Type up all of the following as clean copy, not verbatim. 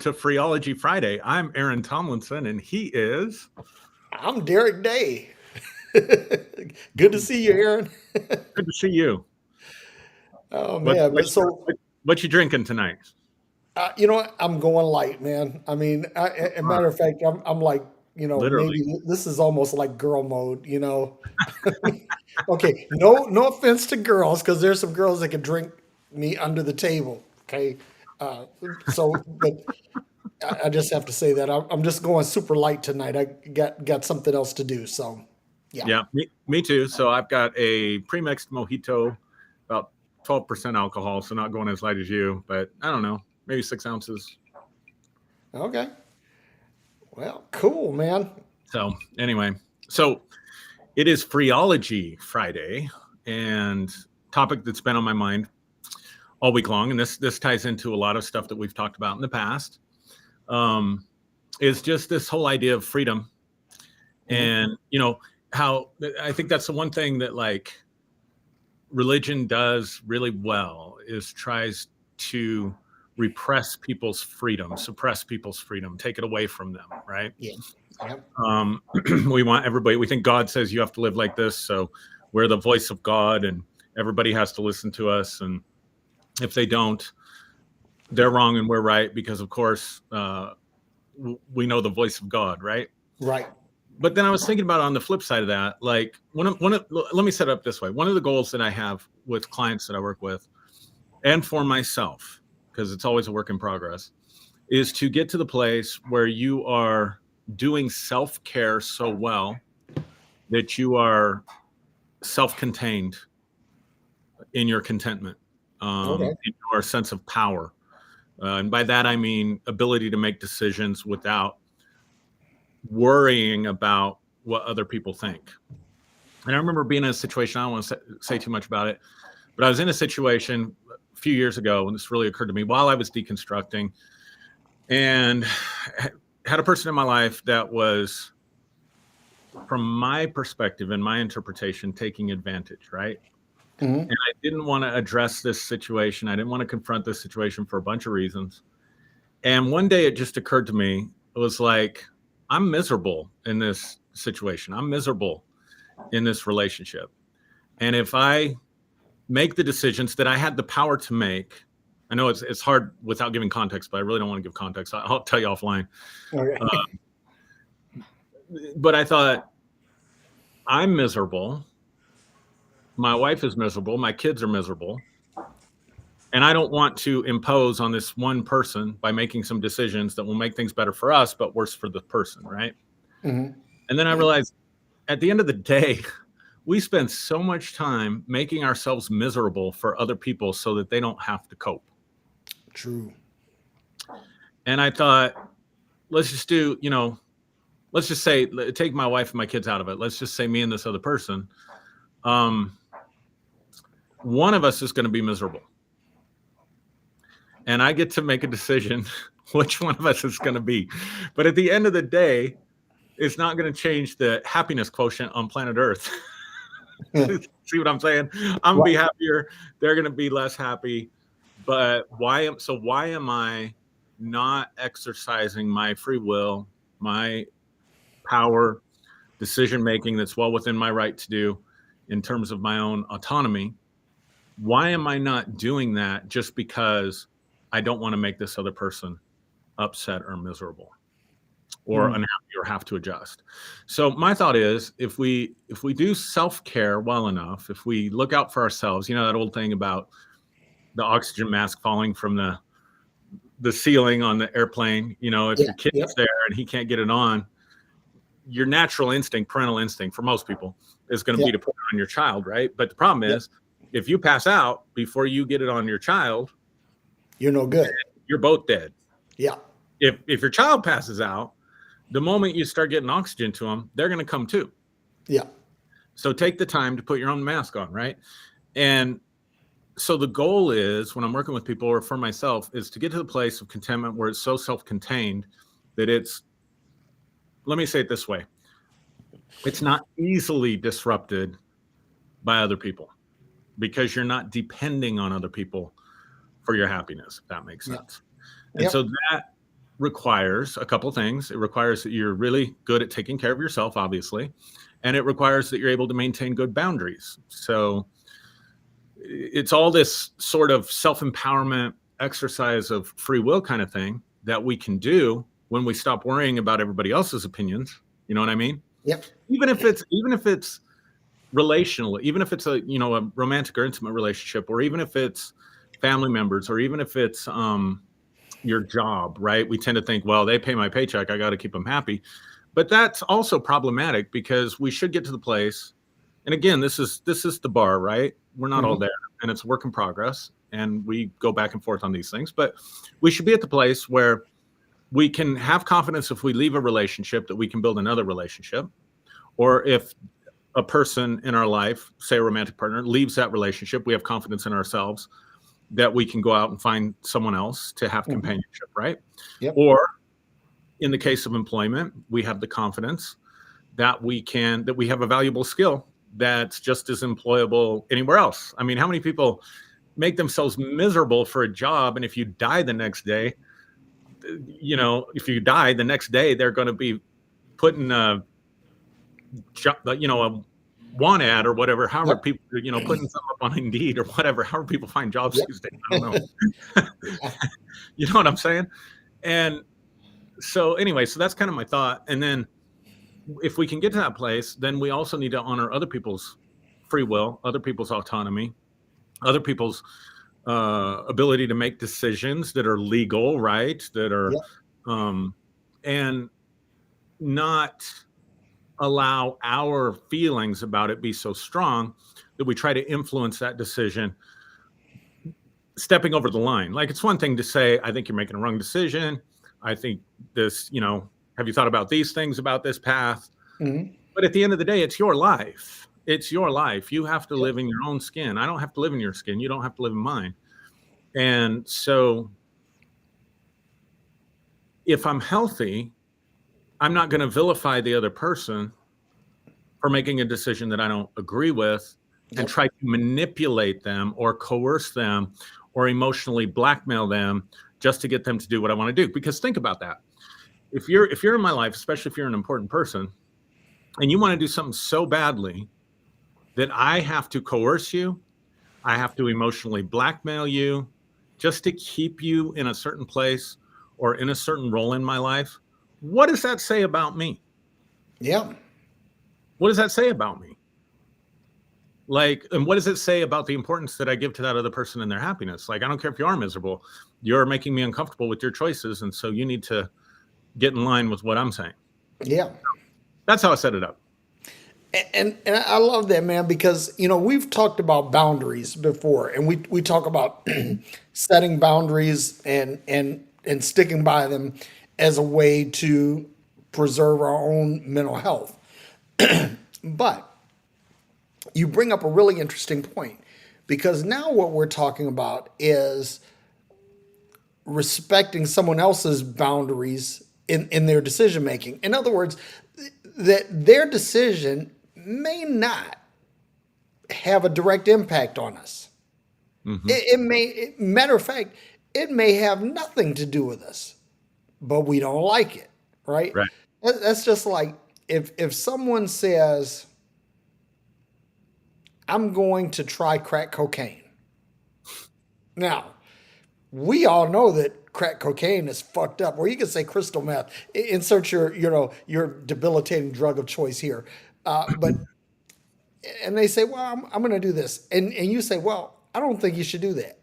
to Freeology Friday. I'm Aaron Tomlinson, and he is. I'm Derrick Day. Good to see you, Aaron. Good to see you. Oh What man, what but so what you drinking tonight? you know what? I'm going light, man. I mean, a Uh, matter of fact, I'm like, Literally. maybe this is almost like girl mode. Okay, no offense to girls, because there's some girls that can drink me under the table. Okay, uh, but I just have to say that I'm just going super light tonight. I got something else to do, so yeah. Yeah, me too. So I've got a pre-mixed mojito, about 12% alcohol, so not going as light as you, but I don't know, maybe 6 ounces. Okay, well, cool, man. So anyway, so it is Freeology Friday, and topic that's been on my mind all week long, and this ties into a lot of stuff that we've talked about in the past. Is just this whole idea of freedom, Mhm. and how I think that's the one thing that like religion does really well is tries to repress people's freedom, suppress people's freedom, take it away from them, right? Yeah. Yep. We want everybody. We think God says you have to live like this, so we're the voice of God, and everybody has to listen to us, and if they don't, they're wrong and we're right because, of course, we know the voice of God, right? Right. But then I was thinking about it on the flip side of that, like let me set it up this way. One of the goals that I have with clients that I work with, and for myself, because it's always a work in progress, is to get to the place where you are doing self-care so well that you are self-contained in your contentment, Okay. in your sense of power. And by that, I mean ability to make decisions without worrying about what other people think. And I remember being in a situation, I don't want to say too much about it, but I was in a situation a few years ago, and this really occurred to me while I was deconstructing, and had a person in my life that was, from my perspective and my interpretation, taking advantage, right? And Hmm. I didn't want to address this situation. I didn't want to confront this situation for a bunch of reasons. And one day it just occurred to me, it was like, I'm miserable in this situation. I'm miserable in this relationship. And if I make the decisions that I had the power to make, I know it's hard without giving context, but I really don't want to give context. I'll tell you offline. Uh, Okay. but I thought, I'm miserable. My wife is miserable. My kids are miserable. And I don't want to impose on this one person by making some decisions that will make things better for us, but worse for the person, right? Hmm. And then I realized at the end of the day, we spend so much time making ourselves miserable for other people so that they don't have to cope. True. And I thought, let's just do, let's just say, take my wife and my kids out of it. Let's just say me and this other person. One of us is going to be miserable. And I get to make a decision which one of us is going to be. But at the end of the day, it's not going to change the happiness quotient on planet Earth. See what I'm saying? I'm going to be Right. happier. They're going to be less happy. But why am I not exercising my free will, my power, decision making that's well within my right to do in terms of my own autonomy? Why am I not doing that just because I don't want to make this other person upset or miserable or Mm. unhappy or have to adjust? So my thought is, if we do self-care well enough, if we look out for ourselves, that old thing about the oxygen mask falling from the ceiling on the airplane, if Yeah. your kid is Yep. there and he can't get it on, your natural instinct, parental instinct for most people, is going to be Yep. to put it on your child, right? But the problem Yep. is, if you pass out before you get it on your child, You're no good. you're both dead. Yeah. If your child passes out, the moment you start getting oxygen to them, they're going to come too. Yeah. So take the time to put your own mask on, right? And so the goal is, when I'm working with people or for myself, is to get to the place of contentment where it's so self-contained that it's, let me say it this way, it's not easily disrupted by other people because you're not depending on other people for your happiness, if that makes Yeah. sense. And so Yep. requires a couple things. It requires that you're really good at taking care of yourself, obviously, and it requires that you're able to maintain good boundaries. So it's all this sort of self-empowerment exercise of free will kind of thing that we can do when we stop worrying about everybody else's opinions. You know what I mean? Yep. Even if it's relational, even if it's a romantic or intimate relationship, or even if it's family members, or even if it's your job, right? We tend to think, well, they pay my paycheck, I got to keep them happy. But that's also problematic, because we should get to the place, and again, this is the bar, right? We're not all there, and it's a work in progress, and we go back and forth on these things, but we should be at the place where we can have confidence if we leave a relationship that we can build another relationship, or if a person in our life, say a romantic partner, leaves that relationship, we have confidence in ourselves that we can go out and find someone else to have companionship, right? Yep. Or in the case of employment, we have the confidence that we have a valuable skill that's just as employable anywhere else. I mean, how many people make themselves miserable for a job, and if you die the next day, they're going to be putting a want ad or whatever, however people, putting something up on Indeed or whatever, however people find jobs these days. I don't know. You know what I'm saying? And so anyway, so that's kind of my thought. And then if we can get to that place, then we also need to honor other people's free will, other people's autonomy, other people's ability to make decisions that are legal, right? That are, and not allow our feelings about it be so strong that we try to influence that decision, stepping over the line. Like, it's one thing to say, I think you're making a wrong decision. I think this, have you thought about these things about this path? But at the end of the day, it's your life. It's your life. You have to live in your own skin. I don't have to live in your skin. You don't have to live in mine. And so if I'm healthy, I'm not going to vilify the other person for making a decision that I don't agree with and try to manipulate them or coerce them or emotionally blackmail them just to get them to do what I want to do. Because think about that. If you're in my life, especially if you're an important person, and you want to do something so badly that I have to coerce you, I have to emotionally blackmail you just to keep you in a certain place or in a certain role in my life, what does that say about me? Yeah. What does that say about me? Like, and what does it say about the importance that I give to that other person and their happiness? Like, I don't care if you are miserable, you're making me uncomfortable with your choices. And so you need to get in line with what I'm saying. Yeah. That's how I set it up. And I love that, man, because, we've talked about boundaries before, and we talk about setting boundaries and sticking by them as a way to preserve our own mental health. But you bring up a really interesting point, because now what we're talking about is respecting someone else's boundaries in their decision making. In other words, that their decision may not have a direct impact on us. It may, matter of fact, it may have nothing to do with us, but we don't like it, right? Right. That's just like if someone says, I'm going to try crack cocaine. Now, we all know that crack cocaine is fucked up, or you can say crystal meth. Insert your debilitating drug of choice here. And they say, well, I'm going to do this. And you say, well, I don't think you should do that.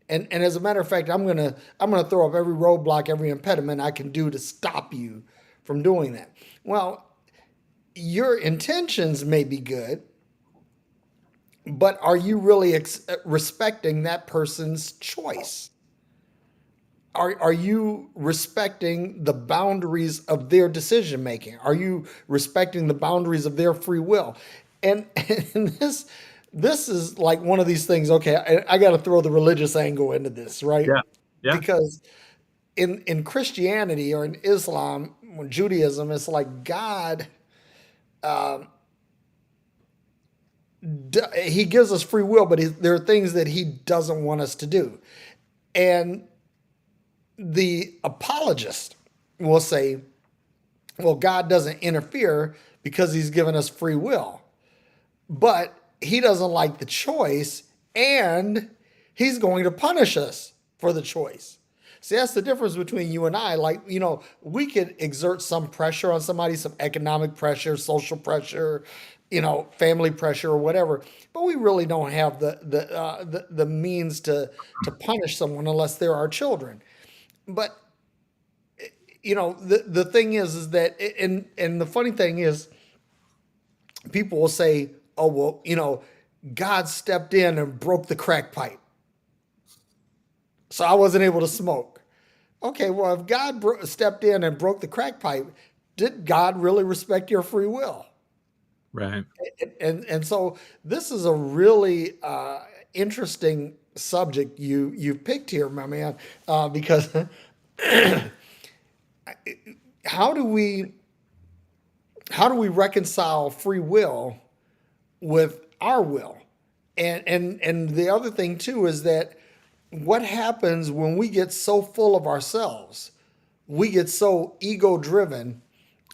And as a matter of fact, I'm gonna throw up every roadblock, every impediment I can do to stop you from doing that. Well, your intentions may be good, but are you really respecting that person's choice? Are you respecting the boundaries of their decision making? Are you respecting the boundaries of their free will? And this is like one of these things. Okay, I got to throw the religious angle into this, right? Yeah. Because in Christianity or in Islam, or Judaism, it's like God, he gives us free will, but there are things that he doesn't want us to do. And the apologist will say, well, God doesn't interfere because he's given us free will, but he doesn't like the choice and he's going to punish us for the choice. See, that's the difference between you and I. Like, we could exert some pressure on somebody, some economic pressure, social pressure, family pressure or whatever, but we really don't have the means to punish someone unless they're our children. But the thing is that, and the funny thing is, people will say, oh, well, God stepped in and broke the crack pipe, so I wasn't able to smoke. Okay, well, if God stepped in and broke the crack pipe, did God really respect your free will? Right. And so this is a really interesting subject you picked here, my man, because how do we reconcile free will with our will? And the other thing too is that what happens when we get so full of ourselves, we get so ego driven,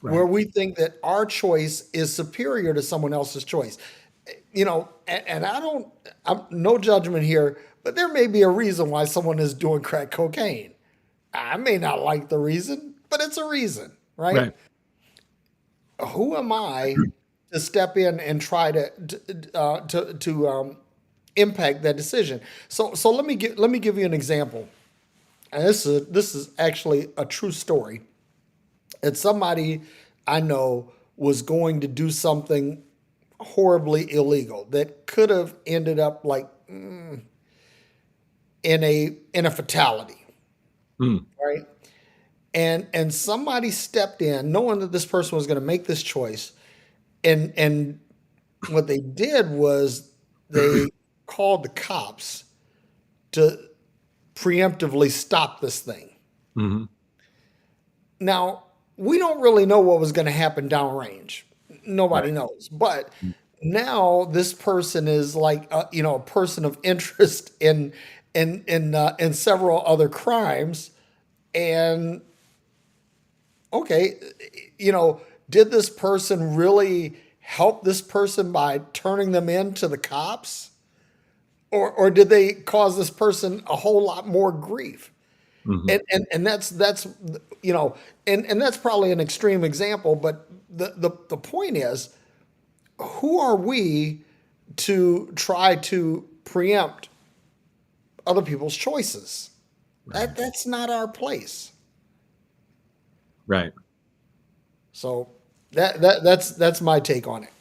where Right. we think that our choice is superior to someone else's choice. And I'm no judgment here, but there may be a reason why someone is doing crack cocaine. I may not like the reason, but it's a reason, right? Right. Who am I to step in and try to impact that decision? So let me give you an example. And this is actually a true story. It's somebody I know was going to do something horribly illegal that could have ended up like in a fatality, Mm. right? And somebody stepped in knowing that this person was going to make this choice, and what they did was they called the cops to preemptively stop this thing. Hmm. Now, we don't really know what was going to happen downrange. Right. Nobody knows. But now this person is like a person of interest in several other crimes. And okay, did this person really help this person by turning them in to the cops? Or did they cause this person a whole lot more grief? Hmm. And that's and that's probably an extreme example, but the point is, who are we to try to preempt other people's choices? Right. That's not our place. Right. So that's my take on it.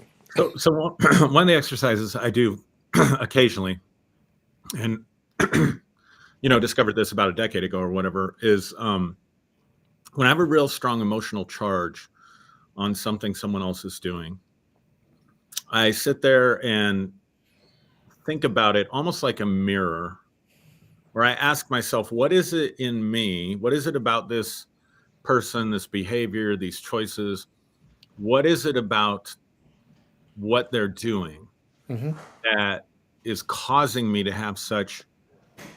So one of the exercises I do occasionally, and discovered this about a decade ago or whatever, is when I have a real strong emotional charge on something someone else is doing, I sit there and think about it almost like a mirror, where I ask myself, what is it in me? What is it about this person, this behavior, these choices? What is it about what they're doing Hmm. that is causing me to have such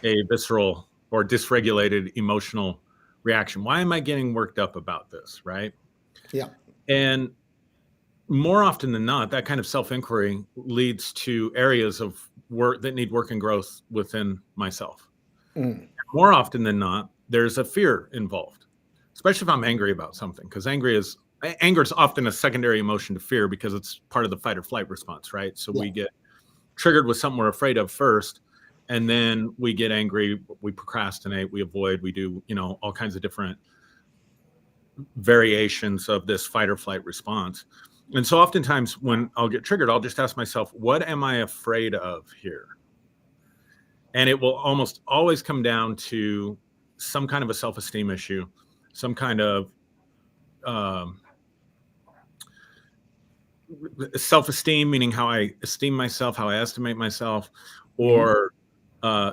a visceral or dysregulated emotional reaction? Why am I getting worked up about this? Right. Yeah. And more often than not, that kind of self inquiry leads to areas of work that need work and growth within myself. Mm. More often than not, there's a fear involved, especially if I'm angry about something, because anger is often a secondary emotion to fear because it's part of the fight or flight response, right? So Yeah. we get triggered with something we're afraid of first, and then we get angry, we procrastinate, we avoid, we do, all kinds of different variations of this fight or flight response. And so oftentimes when I'll get triggered, I'll just ask myself, what am I afraid of here? And it will almost always come down to some kind of a self-esteem issue, some kind of um, self-esteem, meaning how I esteem myself, how I estimate myself, Hmm. or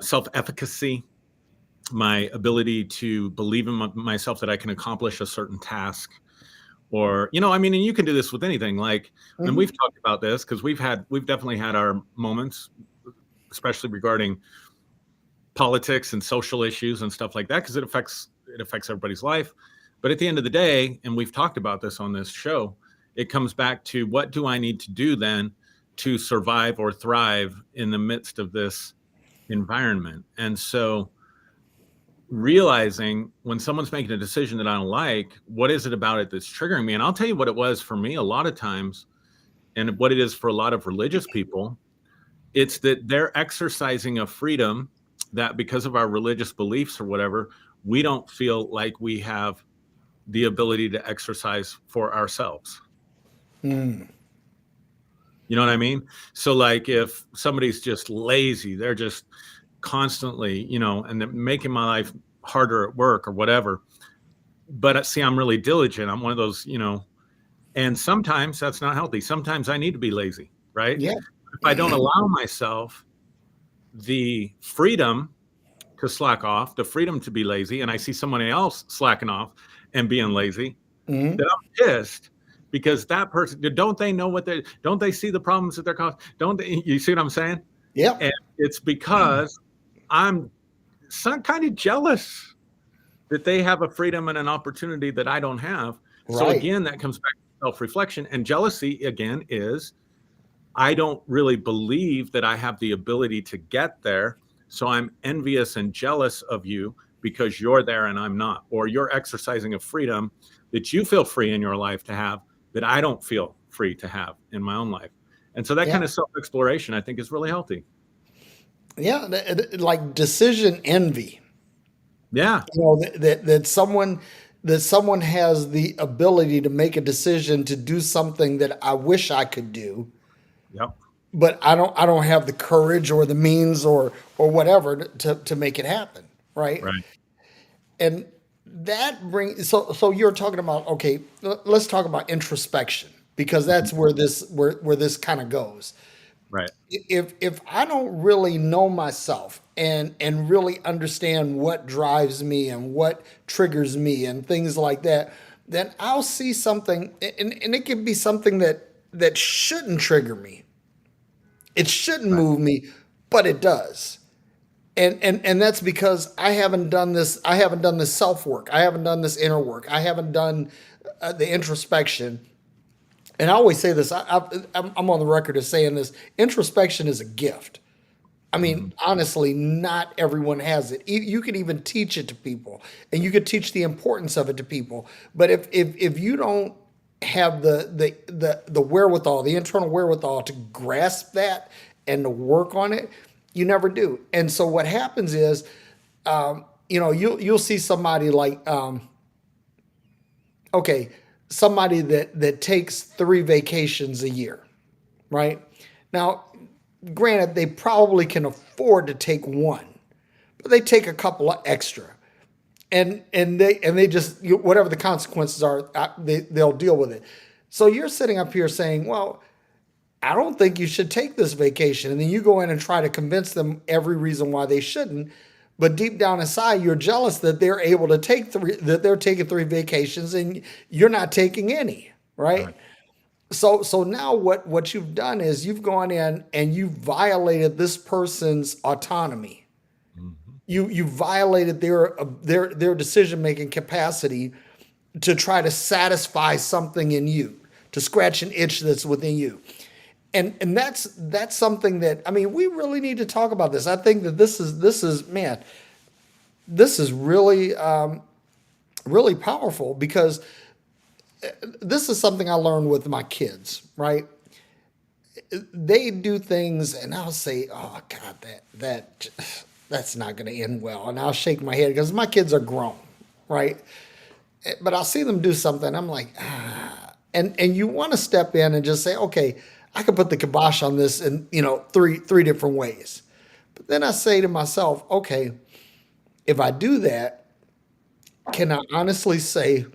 self-efficacy, my ability to believe in myself that I can accomplish a certain task. Or, and you can do this with anything. Like, and Hmm. we've talked about this because we've definitely had our moments, especially regarding politics and social issues and stuff like that, because it affects everybody's life. But at the end of the day, and we've talked about this on this show, it comes back to what do I need to do then to survive or thrive in the midst of this environment? And so realizing when someone's making a decision that I don't like, what is it about it that's triggering me? And I'll tell you what it was for me a lot of times, and what it is for a lot of religious people. It's that they're exercising a freedom that because of our religious beliefs or whatever, we don't feel like we have the ability to exercise for ourselves. Mm. You know what I mean? So like if somebody's just lazy, they're just constantly, and they're making my life harder at work or whatever. But see, I'm really diligent. I'm one of those, and sometimes that's not healthy. Sometimes I need to be lazy, right? Yeah. If I don't allow myself the freedom to slack off, the freedom to be lazy, and I see somebody else slacking off and being lazy, Mhm. then I'm pissed because that person, don't they know don't they see the problems that they're causing? Don't they, you see what I'm saying? Yep. And it's because I'm some kind of jealous that they have a freedom and an opportunity that I don't have. So Right. again, that comes back to self-reflection, and jealousy again is I don't really believe that I have the ability to get there. So I'm envious and jealous of you because you're there and I'm not, or you're exercising a freedom that you feel free in your life to have that I don't feel free to have in my own life. And so that Yeah. kind of self-exploration, I think, is really healthy. Yeah. Like decision envy. Yeah. That someone has the ability to make a decision to do something that I wish I could do, Yep. but I don't have the courage or the means or whatever to make it happen, right? Right. And that brings so you're talking about, okay, let's talk about introspection, because that's where this kind of goes. Right. If I don't really know myself and really understand what drives me and what triggers me and things like that, then I'll see something, and it can be something that shouldn't trigger me. It shouldn't Right. move me, but it does. And that's because I haven't done this. I haven't done this self work. I haven't done this inner work. I haven't done the introspection. And I always say this. I'm on the record as saying this. Introspection is a gift. I mean, Mm-hmm. honestly, not everyone has it. You can even teach it to people, and you could teach the importance of it to people. But if you don't have the wherewithal, the internal wherewithal to grasp that and to work on it, you never do. And so what happens is, you'll see somebody like, okay, somebody that takes 3 vacations a year, right? Now, granted, they probably can afford to take one, but they take a couple of extra, and they just, whatever the consequences are, they'll deal with it. So you're sitting up here saying, well, I don't think you should take this vacation. And then you go in and try to convince them every reason why they shouldn't. But deep down inside, you're jealous that they're able to that they're taking 3 vacations and you're not taking any, right? Right. So now what you've done is you've gone in and you violated this person's autonomy. Mm-hmm. You violated their decision making capacity to try to satisfy something in you, to scratch an itch that's within you. And that's something that, I mean, we really need to talk about this. I think that this is man, this is really really powerful, because this is something I learned with my kids, right? They do things and I'll say, "Oh God, that's not going to end well," and I'll shake my head because my kids are grown, right? But I'll see them do something. I'm like, ah, and you want to step in and just say, okay, I can put the kibosh on this in three different ways. But then I say to myself, okay, if I do that, can I honestly say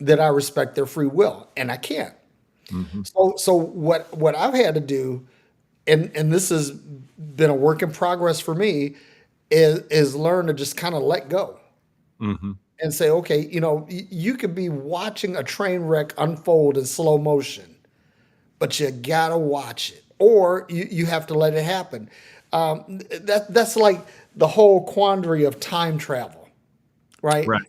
that I respect their free will? And I can't. Mm-hmm. So what I've had to do, and this has been a work in progress for me, is learn to just kind of let go Mm-hmm. and say, okay, you could be watching a train wreck unfold in slow motion, but you gotta watch it, or you have to let it happen. That's like the whole quandary of time travel, right? Right.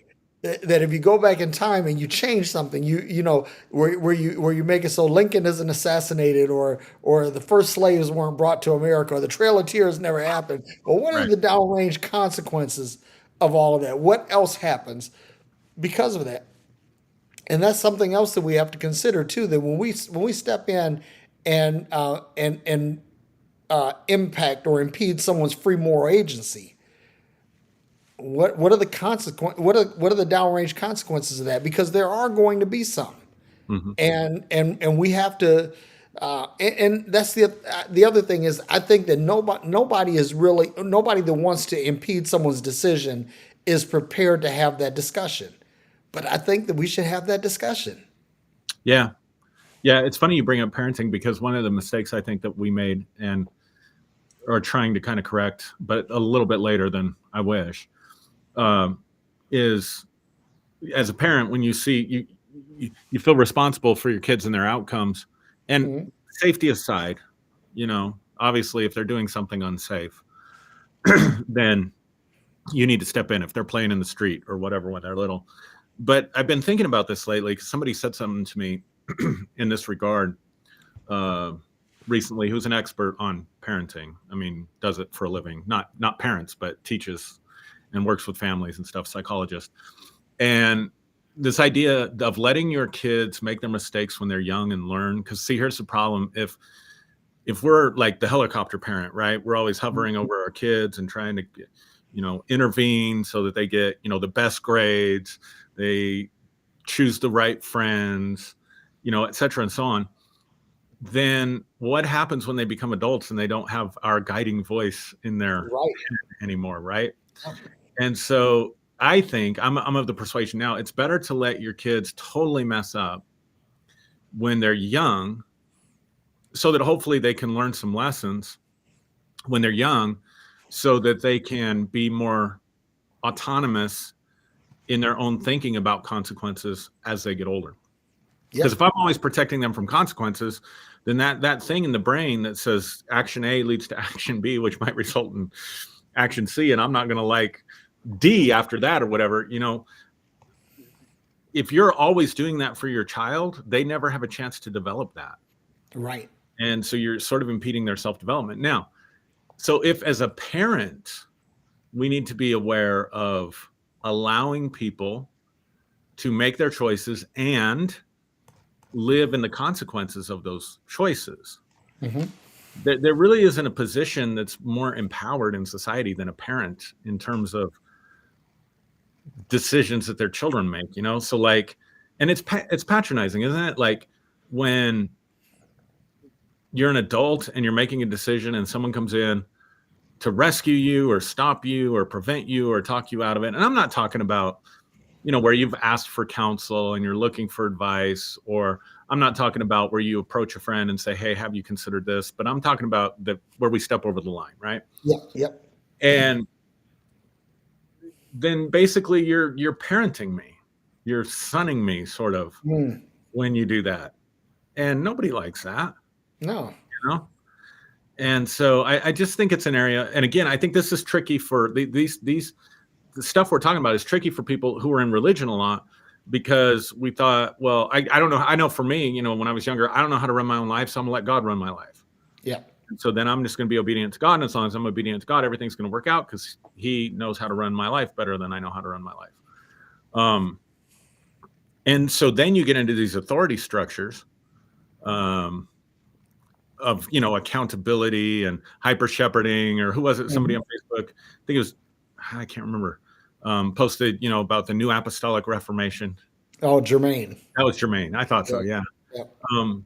that if you go back in time and you change something, you know where you make it so Lincoln isn't assassinated, or the first slaves weren't brought to America, or the Trail of Tears never happened. Well, what are Right. the downrange consequences of all of that? What else happens because of that? And that's something else that we have to consider too. That when we step in and impact or impede someone's free moral agency, what are the consequence? What are the downrange consequences of that? Because there are going to be some, Hmm. and we have to. And that's the other thing is I think that nobody that wants to impede someone's decision is prepared to have that discussion. But I think that we should have that discussion. Yeah. Yeah. It's funny you bring up parenting because one of the mistakes I think that we made and are trying to kind of correct, but a little bit later than I wish, um, is as a parent, when you see you feel responsible for your kids and their outcomes, and Mhm. safety aside, obviously if they're doing something unsafe, then you need to step in if they're playing in the street or whatever when they're little. But I've been thinking about this lately because somebody said something to me in this regard uh, recently, who's an expert on parenting. I mean, does it for a living, not parents, but teaches and works with families and stuff, psychologist. And this idea of letting your kids make their mistakes when they're young and learn, because see, here's the problem. If we're like the helicopter parent, right, we're always hovering over our kids and trying to intervene so that they get the best grades, they choose the right friends, et cetera and so on. Then what happens when they become adults and they don't have our guiding voice in their Right. anymore, right? And so I think I'm of the persuasion now it's better to let your kids totally mess up when they're young so that hopefully they can learn some lessons when they're young so that they can be more autonomous in their own thinking about consequences as they get older. Because Yep. if I'm always protecting them from consequences, then that thing in the brain that says action A leads to action B, which might result in action C, and I'm not going to like D after that or whatever, if you're always doing that for your child, they never have a chance to develop that. Right. And so you're sort of impeding their self-development. Now, so if as a parent, we need to be aware of allowing people to make their choices and live in the consequences of those choices. Hmm. There really isn't a position that's more empowered in society than a parent in terms of decisions that their children make, So like, and it's patronizing, isn't it? Like when you're an adult and you're making a decision and someone comes in to rescue you or stop you or prevent you or talk you out of it. And I'm not talking about, where you've asked for counsel and you're looking for advice, or I'm not talking about where you approach a friend and say, hey, have you considered this? But I'm talking about where we step over the line, right? Yep. Yep. And then basically you're parenting me. You're sonning me sort of Mm. when you do that. And nobody likes that, No. you know? And so I just think it's an area. And again, I think this is tricky for the stuff we're talking about is tricky for people who are in religion a lot because we thought, well, I don't know. I know for me, when I was younger, I don't know how to run my own life. So I'm gonna let God run my life. Yep. And so then I'm just going to be obedient to God. And as long as I'm obedient to God, everything's going to work out because he knows how to run my life better than I know how to run my life. And so then you get into these authority structures of, accountability and hyper shepherding, or who was it? Somebody Hmm. on Facebook, I think it was, I can't remember, posted, about the New Apostolic Reformation. Oh, Jermaine. That was Jermaine. I thought so. Yep. Yeah. Yep. Um,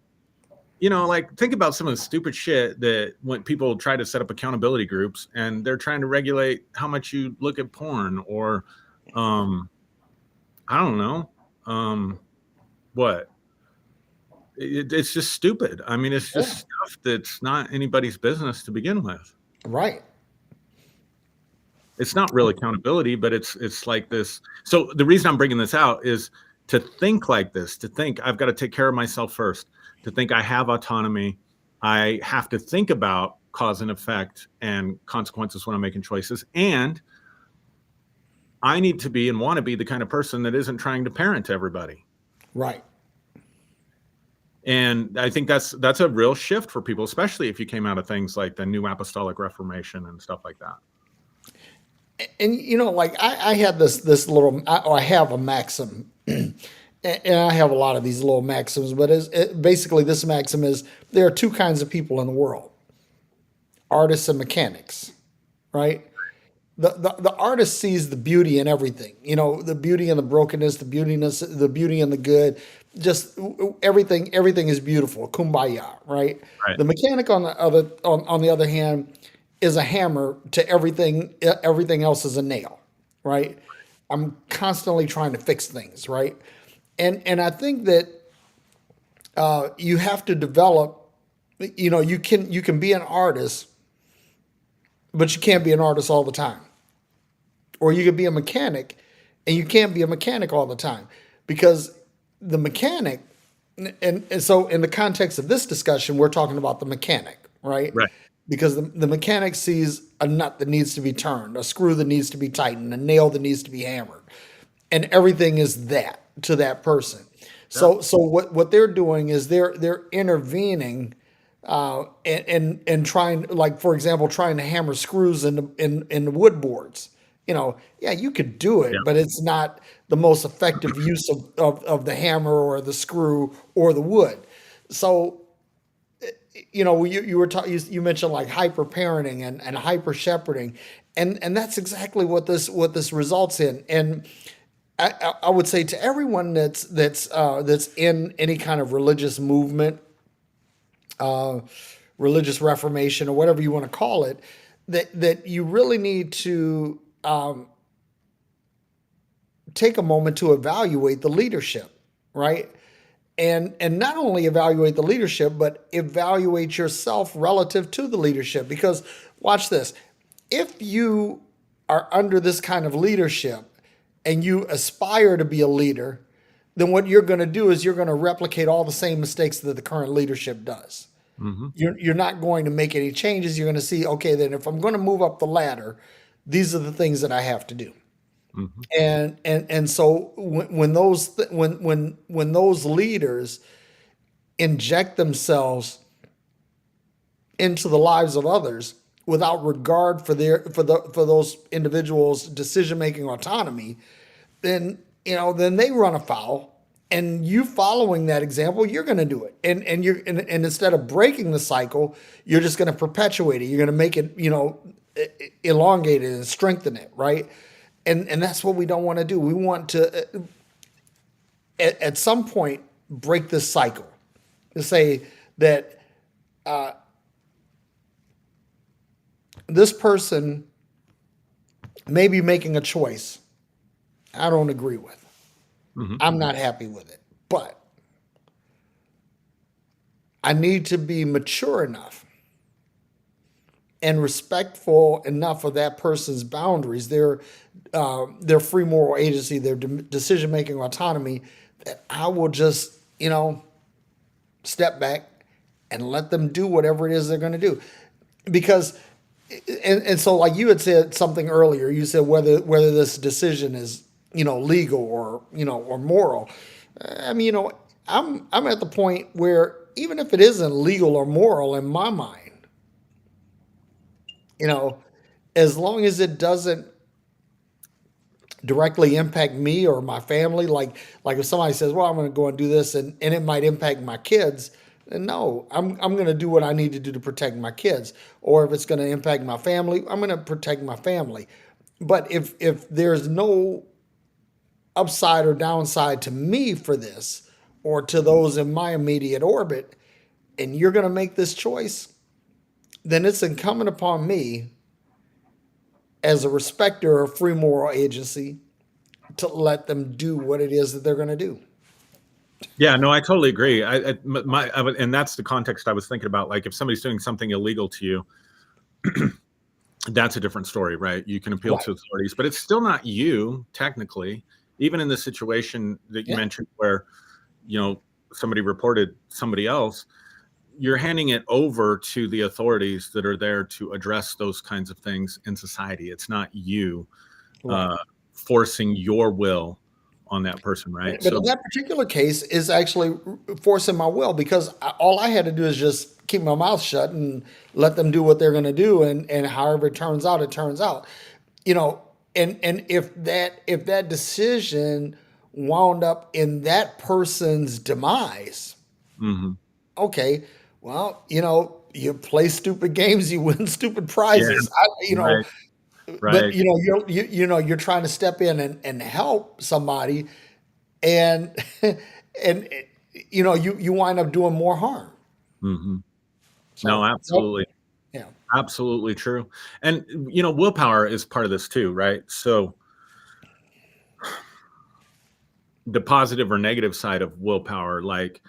like think about some of the stupid shit that when people try to set up accountability groups and they're trying to regulate how much you look at porn or, I don't know, what it's just stupid. I mean, it's just Yeah. stuff that's not anybody's business to begin with. Right. It's not real accountability, but it's like this. So the reason I'm bringing this out is to think like this, to think I've got to take care of myself first, to think I have autonomy. I have to think about cause and effect and consequences when I'm making choices. And I need to be and want to be the kind of person that isn't trying to parent everybody. Right. And I think that's a real shift for people, especially if you came out of things like the New Apostolic Reformation and stuff like that. And like I had this little, I have a maxim, and I have a lot of these little maxims, but basically this maxim is there are two kinds of people in the world: artists and mechanics, right? The artist sees the beauty in everything, the beauty in the brokenness, the beauty in the good, just everything is beautiful, kumbaya, right? Right. The mechanic on the other hand is a hammer to everything else is a nail, right? I'm constantly trying to fix things, right? And I think that you have to develop, you can be an artist, but you can't be an artist all the time. Or you could be a mechanic and you can't be a mechanic all the time, because the mechanic, and so in the context of this discussion, we're talking about the mechanic, right? Right. Because the mechanic sees a nut that needs to be turned, a screw that needs to be tightened, a nail that needs to be hammered, and everything is that to that person. So what they're doing is they're intervening, and trying, like, for example, trying to hammer screws in the wood boards. Yeah, you could do it, Yeah. but it's not the most effective use of the hammer or the screw or the wood. So, you mentioned like hyper parenting and hyper shepherding, and that's exactly what this results in. And I would say to everyone that's in any kind of religious movement, religious reformation, or whatever you want to call it, that you really need to take a moment to evaluate the leadership, right? And not only evaluate the leadership, but evaluate yourself relative to the leadership. Because watch this: if you are under this kind of leadership and you aspire to be a leader, then what you're going to do is you're going to replicate all the same mistakes that the current leadership does. Mm-hmm. You're not going to make any changes. You're going to see, okay, then if I'm going to move up the ladder, these are the things that I have to do. Mm-hmm. And so when those leaders inject themselves into the lives of others without regard for those individuals' decision making autonomy, then they run afoul. And you following that example, you're going to do it, and instead of breaking the cycle, you're just going to perpetuate it. You're going to make it elongate it and strengthen it, right? And that's what we don't want to do. We want to at some point break this cycle, to say that this person may be making a choice I don't agree with. Mm-hmm. I'm not happy with it, but I need to be mature enough and respectful enough of that person's boundaries, their free moral agency, their decision making autonomy, that I will just step back and let them do whatever it is they're going to do. Because and so, like you had said something earlier, you said whether this decision is legal or moral. I mean, I'm at the point where even if it isn't legal or moral in my mind, as long as it doesn't directly impact me or my family, like if somebody says, well, I'm going to go and do this, and it might impact my kids, then no, I'm going to do what I need to do to protect my kids. Or if it's going to impact my family, I'm going to protect my family. But if there's no upside or downside to me for this, or to those in my immediate orbit, and you're going to make this choice, then it's incumbent upon me as a respecter of free moral agency to let them do what it is that they're going to do. Yeah, no, I totally agree. And that's the context I was thinking about. Like, if somebody's doing something illegal to you, that's a different story, right? You can appeal to authorities, but it's still not you, technically. Even in the situation that you mentioned where, somebody reported somebody else, you're handing it over to the authorities that are there to address those kinds of things in society. It's not you. Right. forcing your will on that person, right? But in So, that particular case is actually forcing my will because all I had to do is just keep my mouth shut and let them do what they're going to do, and however it turns out, it turns out. You know, and if that decision wound up in that person's demise, mhm. okay, well, you play stupid games, you win stupid Yeah, prizes. right, But right. you're trying to step in and help somebody, and and you wind up doing more harm. Mhm. No, So nope. absolutely. Yeah. Absolutely true. And, willpower is part of this too, right? So, the positive or negative side of willpower, like,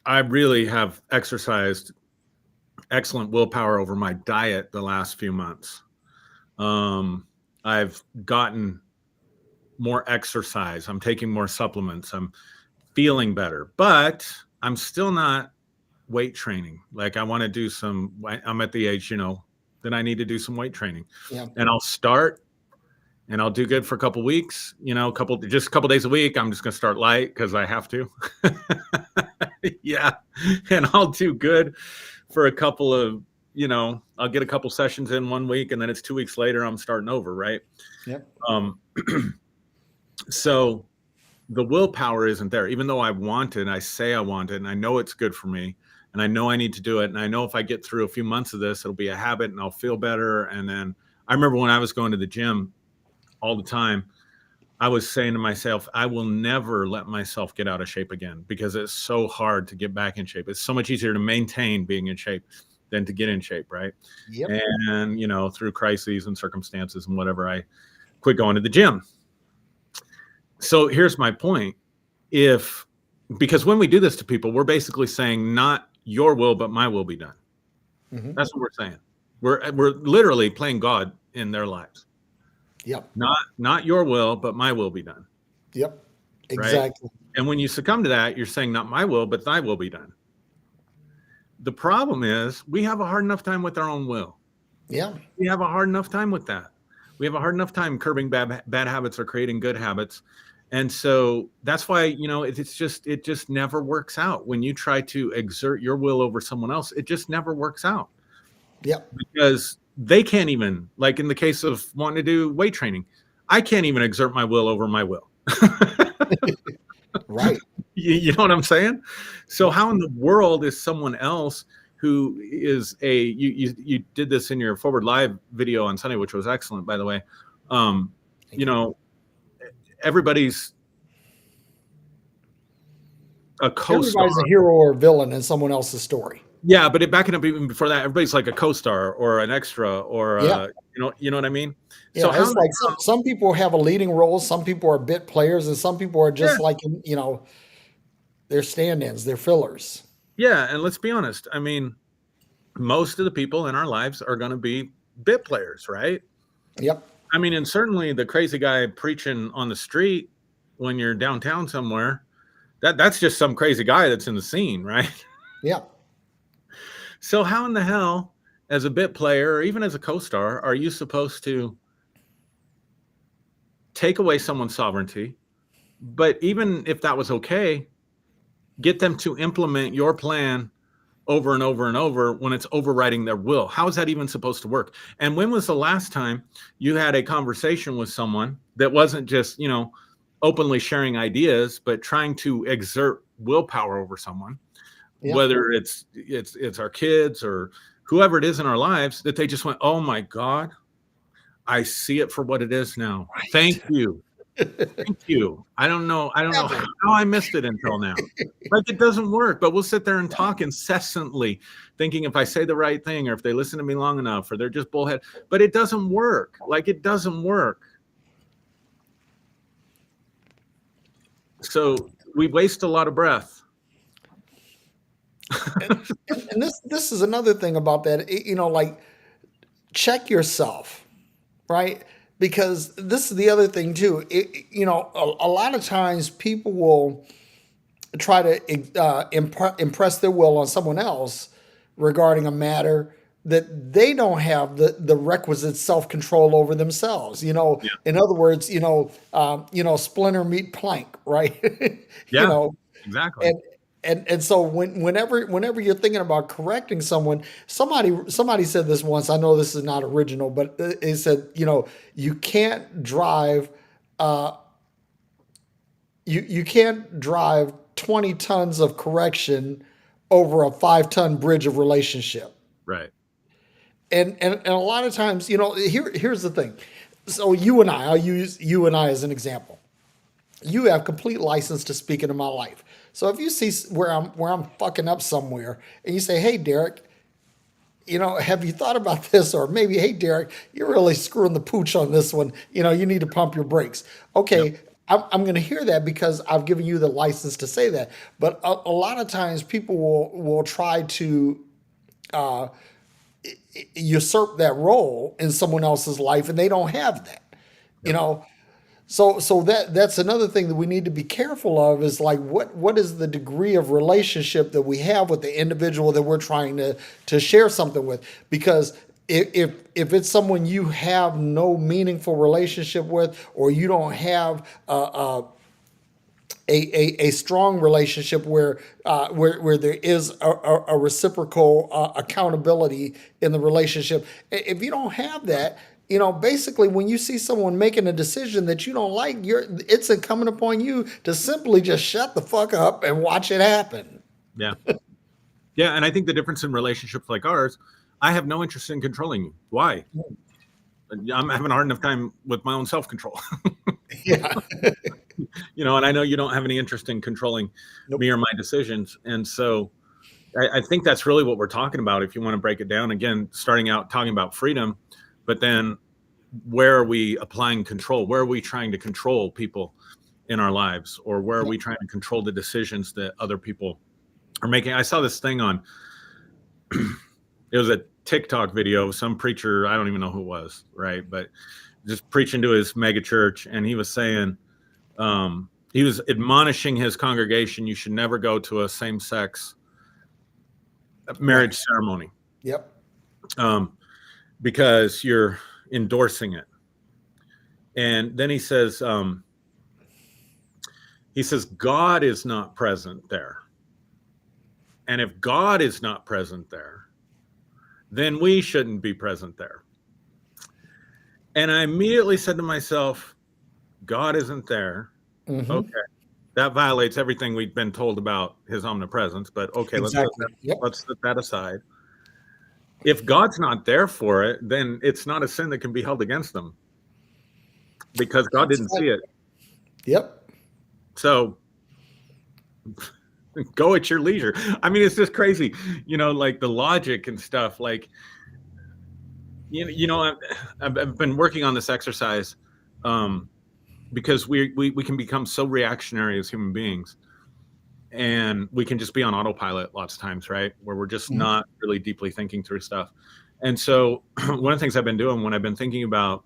I really have exercised excellent willpower over my diet the last few months. I've gotten more exercise. I'm taking more supplements. I'm feeling better, but I'm still not weight training. Like, I want to do I'm at the age, that I need to do some weight training. Yeah. And I'll start and I'll do good for a couple weeks, just a couple days a week. I'm just going to start light because I have to. Yeah. And I'll do good for a couple of, I'll get a couple sessions in one week and then it's 2 weeks later, I'm starting over. Right. Yep. Um, so the willpower isn't there, even though I want it. I say I want it and I know it's good for me and I know I need to do it. And I know if I get through a few months of this, it'll be a habit and I'll feel better. And then I remember when I was going to the gym all the time, I was saying to myself, I will never let myself get out of shape again because it's so hard to get back in shape. It's so much easier to maintain being in shape than to get in shape, right? Yep. And, through crises and circumstances and whatever, I quit going to the gym. So here's my point. Because when we do this to people, we're basically saying, not your will, but my will be done. Hmm. That's what we're saying. We're literally playing God in their lives. Yep. Not your will, but my will be done. Yep. Right. Exactly. And when you succumb to that, you're saying, not my will, but thy will be done. The problem is we have a hard enough time with our own will. Yeah. We have a hard enough time with that. We have a hard enough time curbing bad habits or creating good habits. And so that's why, it just never works out. When you try to exert your will over someone else, it just never works out Yep. because they can't even, like in the case of wanting to do weight training, I can't even exert my will over my will. Right. You know what I'm saying? So Yep. how in the world is someone else who is you did this in your Forward Live video on Sunday, which was excellent, by the way. Thank you. Everybody's a co-star. Everybody's a hero or a villain in someone else's story. Yeah, but backing up even before that, everybody's like a co-star or an extra or Yeah. you know what I mean? So Yeah. how It's in the like hell, some people have a leading role, some people are bit players, and some people are yeah, just like, they're stand-ins, they're fillers. yeah, and let's be honest. I mean, most of the people in our lives are going to be bit players, right? Yep. I mean, and certainly the crazy guy preaching on the street when you're downtown somewhere, that's just some crazy guy that's in the scene, right? Yep. So how in the hell, as a bit player or even as a co-star, are you supposed to take away someone's sovereignty? But even if that was okay, get them to implement your plan over and over and over when it's overriding their will. How is that even supposed to work? And when was the last time you had a conversation with someone that wasn't just, openly sharing ideas, but trying to exert willpower over someone, Yep. whether it's our kids or whoever it is in our lives, that they just went, oh my God, I see it for what it is now. Right. Thank you. Thank you. I don't know Kevin. how I missed it until now. Like, it doesn't work, but we'll sit there and talk incessantly, thinking if I say the right thing or if they listen to me long enough or they're just bullhead. But it doesn't work. Like, it doesn't work. So we waste a lot of breath. And this is another thing about that, like check yourself, right? Because this is the other thing too. A lot of times people will try to impress their will on someone else regarding a matter that they don't have the requisite self-control over themselves. Yeah. In other words, splinter meet plank, right? you Yeah. know, Exactly. and and so whenever you're thinking about correcting someone, somebody said this once. I know this is not original, but it said, you can't drive you can't drive 20 tons of correction over a 5-ton bridge of relationship. Right. And a lot of times, here's the thing. So you and I'll use you and I as an example. You have complete license to speak into my life. So if you see where I'm fucking up somewhere, and you say, "Hey, Derrick, have you thought about this?" Or maybe, "Hey, Derrick, you're really screwing the pooch on this one. You need to pump your brakes." Yep. Okay, I'm going to hear that because I've given you the license to say that. But a lot of times, people will try to usurp that role in someone else's life, and they don't have that. You Yep. know, so that's another thing that we need to be careful of, is like, what is the degree of relationship that we have with the individual that we're trying to share something with? Because if it's someone you have no meaningful relationship with, or you don't have a strong relationship where there is a reciprocal accountability in the relationship. If you don't have that, basically, when you see someone making a decision that you don't like, it's incumbent upon you to simply just shut the fuck up and watch it happen. Yeah. Yeah. And I think the difference in relationships like ours, I have no interest in controlling you. Why? I'm having a hard enough time with my own self-control. Yeah. And I know you don't have any interest in controlling me Nope. or my decisions. And so I think that's really what we're talking about. If you want to break it down again, starting out talking about freedom, but then where are we applying control? Where are we trying to control people in our lives? Or where are we trying to control the decisions that other people are making? I saw this thing on, it was a TikTok video, some preacher, I don't even know who it was, right? But just preaching to his mega church. And he was saying, he was admonishing his congregation, you should never go to a same-sex marriage ceremony, Yep. because you're endorsing it. And then he says, God is not present there. And if God is not present there, then we shouldn't be present there. And I immediately said to myself, God isn't there. Mm-hmm. Okay. That violates everything we've been told about his omnipresence, but okay, Exactly. Yep. let's set that aside. If God's not there for it, then it's not a sin that can be held against them, because God didn't see it. Yep. So go at your leisure. I mean, it's just crazy, like the logic and stuff. Like, I've been working on this exercise, because we can become so reactionary as human beings, and we can just be on autopilot lots of times, right? Where we're just not really deeply thinking through stuff. And so one of the things I've been doing when I've been thinking about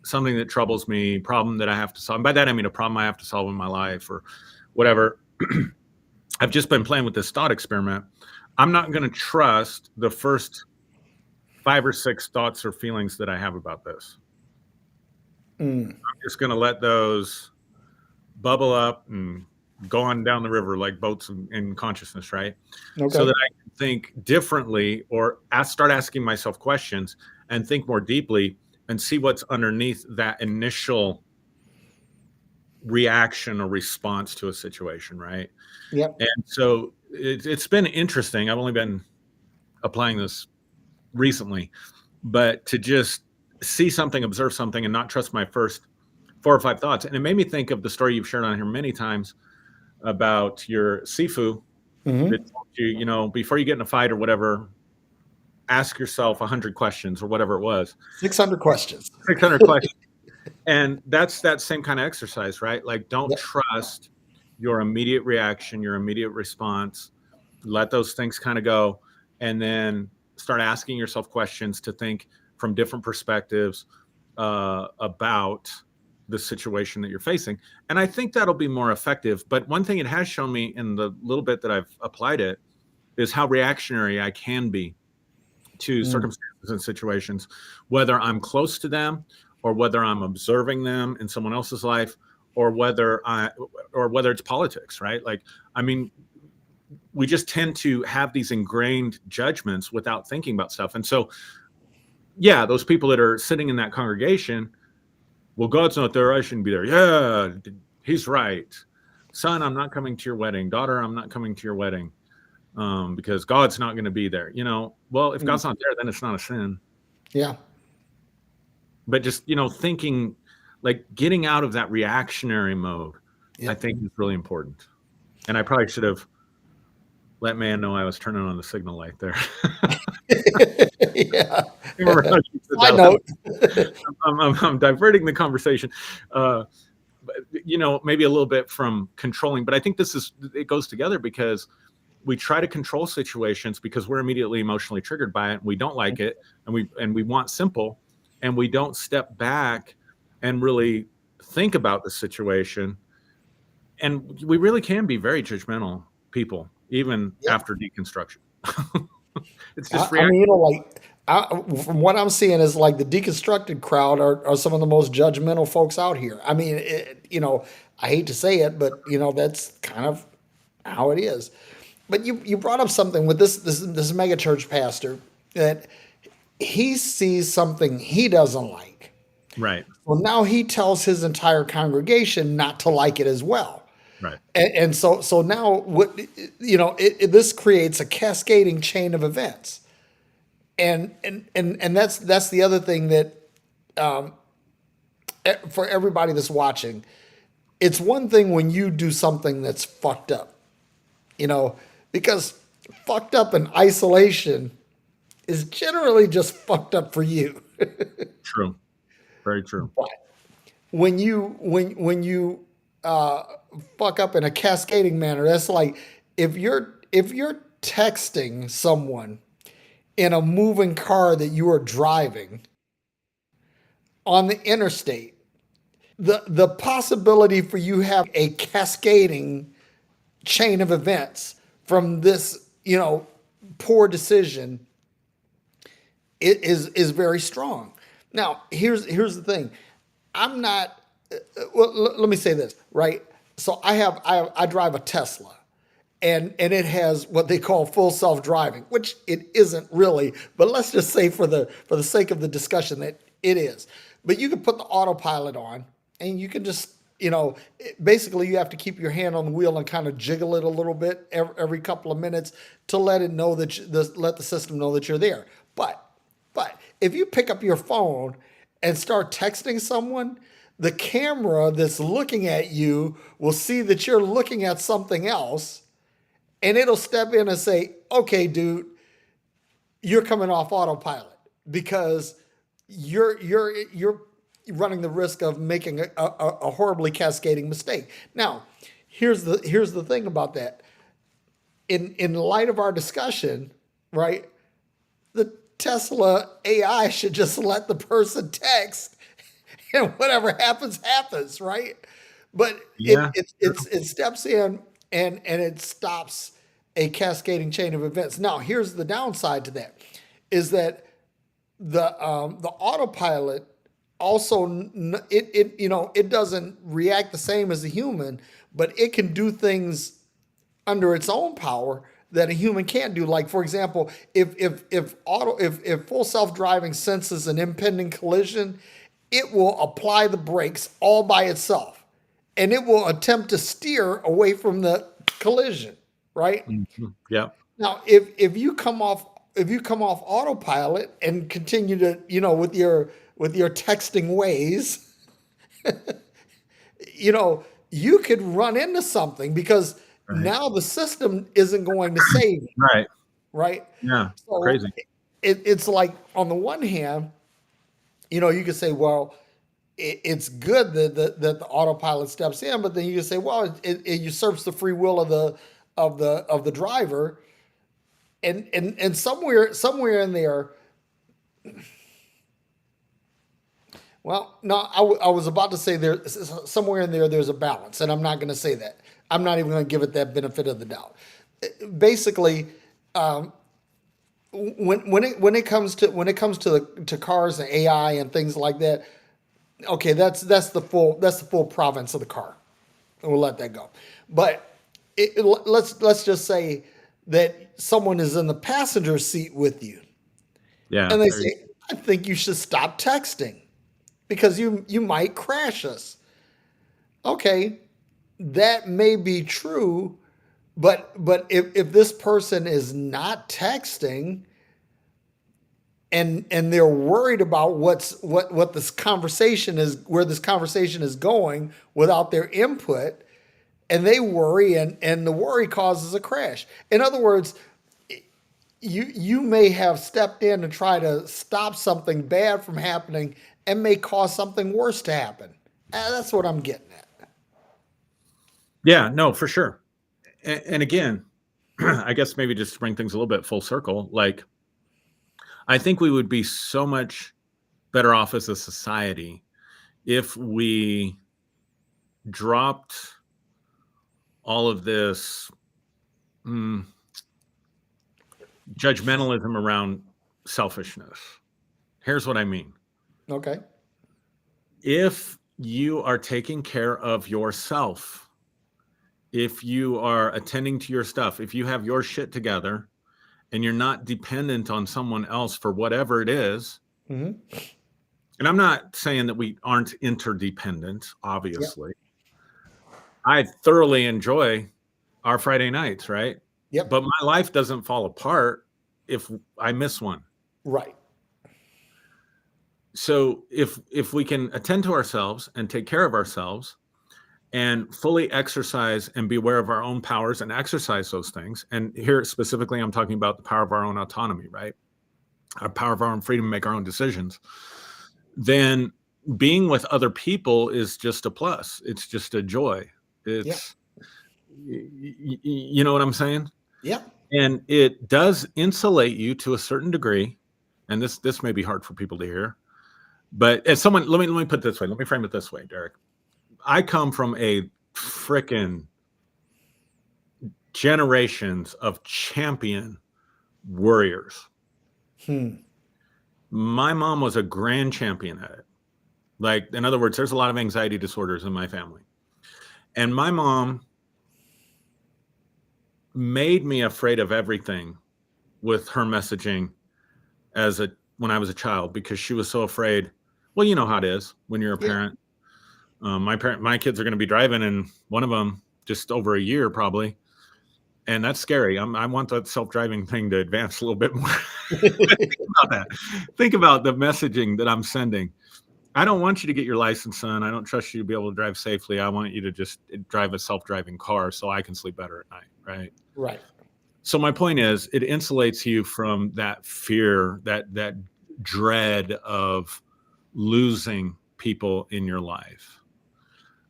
something that troubles me, problem that I have to solve, and by that I mean a problem I have to solve in my life or whatever, I've just been playing with this thought experiment. I'm not going to trust the first 5 or 6 thoughts or feelings that I have about this. I'm just going to let those bubble up and go on down the river like boats in consciousness, right? Okay. So that I can think differently, or start asking myself questions and think more deeply and see what's underneath that initial reaction or response to a situation, right? Yep. And so it's been interesting. I've only been applying this recently, but to just see something, observe something, and not trust my first 4 or 5 thoughts. And it made me think of the story you've shared on here many times about your Sifu that told you, before you get in a fight or whatever, ask yourself 100 questions or whatever it was. 600 questions. 600 questions. And that's that same kind of exercise, right? Like, don't Yep. trust your immediate reaction, your immediate response. Let those things kind of go, and then start asking yourself questions to think from different perspectives about the situation that you're facing. And I think that'll be more effective. But one thing it has shown me in the little bit that I've applied it is how reactionary I can be to Mm. circumstances and situations, whether I'm close to them or whether I'm observing them in someone else's life, or whether it's politics, right? Like, I mean, we just tend to have these ingrained judgments without thinking about stuff. And so, yeah, those people that are sitting in that congregation, well, God's not there, I shouldn't be there. Yeah, he's right. Son, I'm not coming to your wedding. Daughter, I'm not coming to your wedding, because God's not going to be there. Well, if Mm. God's not there, then it's not a sin. Yeah. But just, thinking, like, getting out of that reactionary mode, I Yep. think is really important. And I probably should have let man know I was turning on the signal light there. Yeah. Remember how you said Side that? note. I'm diverting the conversation. Maybe a little bit from controlling, but I think it goes together, because we try to control situations because we're immediately emotionally triggered by it. We don't like it, and we want simple, and we don't step back and really think about the situation. And we really can be very judgmental people, even Yeah. after deconstruction. It's I, just I react. mean, from what I'm seeing is like the deconstructed crowd are some of the most judgmental folks out here. I mean, I hate to say it, but that's kind of how it is. But you brought up something with this mega church pastor that he sees something he doesn't like. Right, Well, now he tells his entire congregation not to like it as well. right. And so now what this creates a cascading chain of events. And that's the other thing that for everybody that's watching, it's one thing when you do something that's fucked up, because fucked up in isolation is generally just fucked up for you. True. Very true. But when you fuck up in a cascading manner, that's like if you're texting someone in a moving car that you are driving on the interstate, the possibility for you have a cascading chain of events from this, poor decision is very strong. Now, here's the thing. I'm not. Well, let me say this, right? So I drive a Tesla, and it has what they call full self driving, which it isn't really, but let's just say for the sake of the discussion that it is. But you can put the autopilot on, and you can just basically you have to keep your hand on the wheel and kind of jiggle it a little bit every couple of minutes to let it know that let the system know that you're there. But if you pick up your phone and start texting someone, the camera that's looking at you will see that you're looking at something else, and it'll step in and say, "Okay, dude, you're coming off autopilot because you're running the risk of making a horribly cascading mistake." Now, here's the thing about that. In light of our discussion, right? The Tesla AI should just let the person text, and whatever happens, happens, right? But Yeah. it steps in and it stops a cascading chain of events. Now, here's the downside to that, is that the autopilot also it doesn't react the same as a human, but it can do things under its own power that a human can't do. Like, for example, if full self-driving senses an impending collision, it will apply the brakes all by itself, and it will attempt to steer away from the collision, right? Mhm. Yeah. Now, if you come off autopilot and continue to, with your texting ways, you could run into something because Right. now the system isn't going to save you, Right. right? Yeah. So Crazy. it's like, on the one hand, you could say, well, it's good that the autopilot steps in, but then you can say, well, it usurps the free will of the driver, and somewhere in there. Well, no, I was about to say there somewhere in there there's a balance, and I'm not going to say that. I'm not even going to give it that benefit of the doubt. Basically, when it comes to cars and AI and things like that, okay, that's the full province of the car. And we'll let that go. But let's just say that someone is in the passenger seat with you, Yeah. and they say, "I think you should stop texting because you might crash us." Okay, that may be true, but if this person is not texting and they're worried about what this conversation is, where this conversation is going without their input, and they worry, and the worry causes a crash. In other words, you may have stepped in to try to stop something bad from happening and may cause something worse to happen. That's what I'm getting at. Yeah, no, for sure. And again, I guess maybe just to bring things a little bit full circle, like I think we would be so much better off as a society if we dropped all of this judgmentalism around selfishness. Here's what I mean. Okay. If you are taking care of yourself, if you are attending to your stuff, if you have your shit together and you're not dependent on someone else for whatever it is, Mm-hmm. and I'm not saying that we aren't interdependent, Yep. obviously. I thoroughly enjoy our Friday nights, right? Yep. But my life doesn't fall apart if I miss one. Right. So if we can attend to ourselves and take care of ourselves and fully exercise and be aware of our own powers and exercise those things, and here specifically I'm talking about the power of our own autonomy, right? Our power of our own freedom to make our own decisions, then being with other people is just a plus. It's just a joy. It's, you know what I'm saying? Yep. And it does insulate you to a certain degree. And this may be hard for people to hear, but as someone, let me put it this way. Let me frame it this way, Derrick. I come from a frickin' generations of champion warriors. My mom was a grand champion at it. Like, in other words, there's a lot of anxiety disorders in my family. And my mom made me afraid of everything with her messaging when I was a child, because she was so afraid. Well, you know how it is when you're a parent. My kids are going to be driving, and one of them just over a year probably. And that's scary. I want that self-driving thing to advance a little bit more. Think about that. Think about the messaging that I'm sending. I don't want you to get your license, son. I don't trust you to be able to drive safely. I want you to just drive a self-driving car so I can sleep better at night, right? Right. So my point is, it insulates you from that fear, that dread of losing people in your life.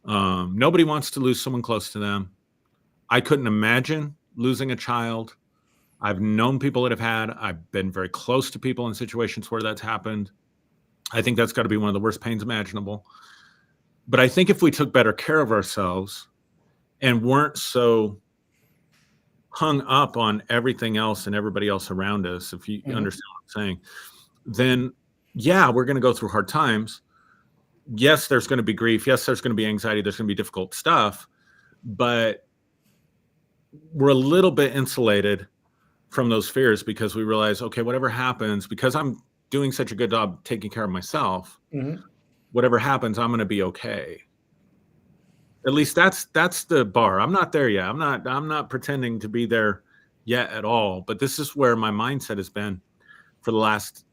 Nobody wants to lose someone close to them. I couldn't imagine losing a child. I've known people that have had. I've been very close to people in situations where that's happened. I think that's got to be one of the worst pains imaginable. But I think if we took better care of ourselves and weren't so hung up on everything else and everybody else around us, if you understand what I'm saying, then yeah, we're going to go through hard times. Yes, there's going to be grief. Yes, there's going to be anxiety. There's going to be difficult stuff, but we're a little bit insulated from those fears because we realize, okay, whatever happens, because I'm doing such a good job taking care of myself, whatever happens, I'm going to be okay. At least that's the bar. I'm not there yet. I'm not pretending to be there yet at all. But this is where my mindset has been for the last,